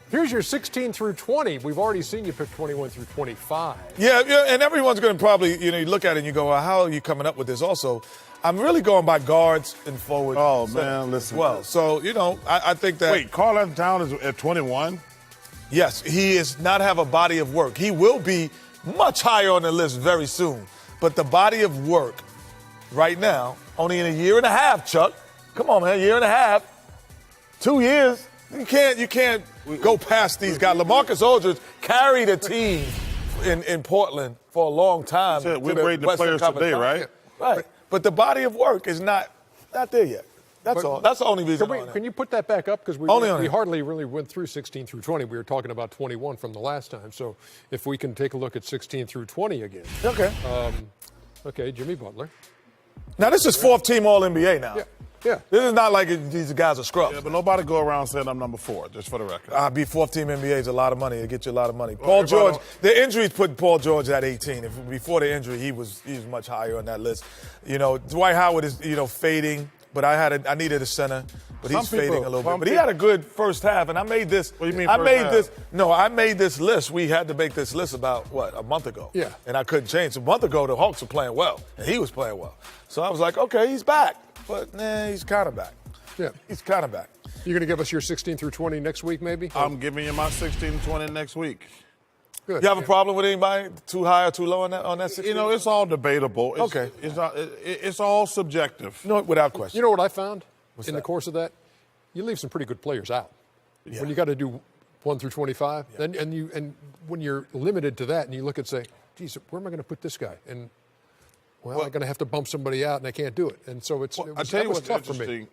Here's your 16 through 20. We've already seen you pick 21 through 25. Yeah, and everyone's going to probably, you look at it and you go, well, how are you coming up with this? Also, I'm really going by guards and forward. Oh, man, listen. Well, so, I think that. Wait, Karl-Anthony Towns is at 21? Yes, he is not have a body of work. He will be much higher on the list very soon. But the body of work right now, only in a year and a half, Chuck. Come on, man, year and a half. 2 years. You can't go past these guys. LaMarcus Aldridge carried a team in Portland for a long time. We're rating the players today, right? Right. But the body of work is not there yet. That's all. That's the only reason. Can you put that back up? Because we hardly really went through 16 through 20. We were talking about 21 from the last time. So if we can take a look at 16 through 20 again. Okay. Okay, Jimmy Butler. Now, this is fourth team All-NBA now. Yeah. This is not like these guys are scrubs. Yeah, but nobody go around saying I'm number 4, just for the record. Be fourth team NBA is a lot of money. It gets you a lot of money. Paul George, the injuries put Paul George at 18. Before the injury, he was much higher on that list. Dwight Howard is, fading, but I needed a center, but he's fading a little bit. But he had a good first half, and I made this. What do you mean I made this list. We had to make this list about, a month ago. Yeah. And I couldn't change. A month ago, the Hawks were playing well, and he was playing well. So I was like, okay, he's back. But, he's kind of back. Yeah. He's kind of back. You're going to give us your 16 through 20 next week, maybe? I'm giving you my 16 and 20 next week. Good. You have a problem with anybody too high or too low on that 16? It's all debatable. Okay. It's all subjective. No, without question. You know what I found the course of that? You leave some pretty good players out. Yeah. When you got to do 1 through 25, and when you're limited to that, and you look and say, geez, where am I going to put this guy? And I'm going to have to bump somebody out, and I can't do it. And so it was tough for me.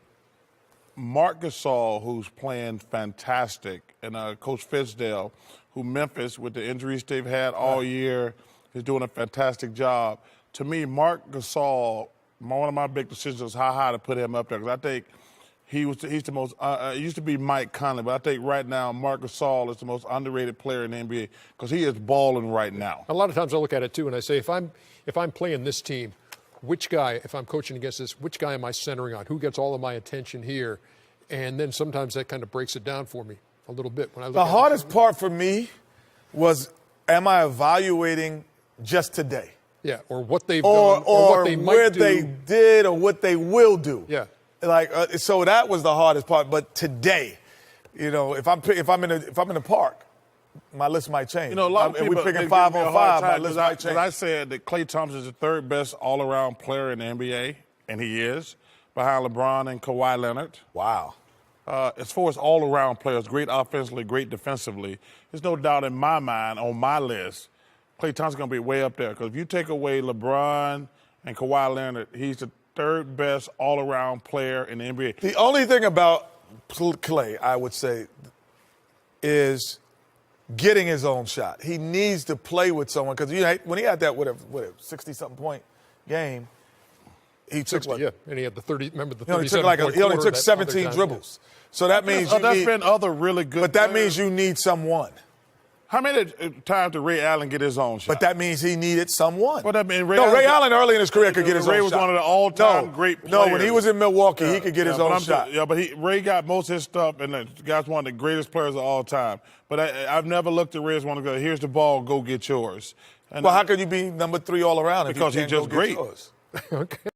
Marc Gasol, who's playing fantastic, and Coach Fizdale, who Memphis, with the injuries they've had all year, is doing a fantastic job. To me, Marc Gasol, one of my big decisions was how high to put him up there, because I think he's the most. It used to be Mike Conley, but I think right now Marc Gasol is the most underrated player in the NBA because he is balling right now. A lot of times I look at it too, and I say, if I'm playing this team, which guy, if I'm coaching against this, which guy am I centering on? Who gets all of my attention here? And then sometimes that kind of breaks it down for me a little bit. When I look the hardest part for me was, am I evaluating just today? Yeah, or what they've done, or what they might do. They did, or what they will do. Yeah. So that was the hardest part. But today, if I'm in the park, my list might change. A lot of people, we're picking 5 on 5. My list might change. Because I said that Klay Thompson is the third best all-around player in the NBA, and he is, behind LeBron and Kawhi Leonard. Wow. As far as all-around players, great offensively, great defensively, there's no doubt in my mind on my list, Klay Thompson's going to be way up there. Because if you take away LeBron and Kawhi Leonard, he's the third best all-around player in the NBA. The only thing about Klay, I would say, is getting his own shot. He needs to play with someone, because when he had that, what a 60-something point game, he took what? Yeah, and he had the 30. Remember the 37 he only took 17 dribbles. So that means there's been other really good. But that means you need someone. How many times did Ray Allen get his own shot? But that means he needed someone. Well, that means Ray Allen early in his career could get his own shot. Ray was one of the all-time great players. No, when he was in Milwaukee, he could get his own shot. But Ray got most of his stuff, and the guy's one of the greatest players of all time. But I've never looked at Ray as one of the, here's the ball, go get yours. Well, how could you be number 3 all around? Because he's just great. Okay.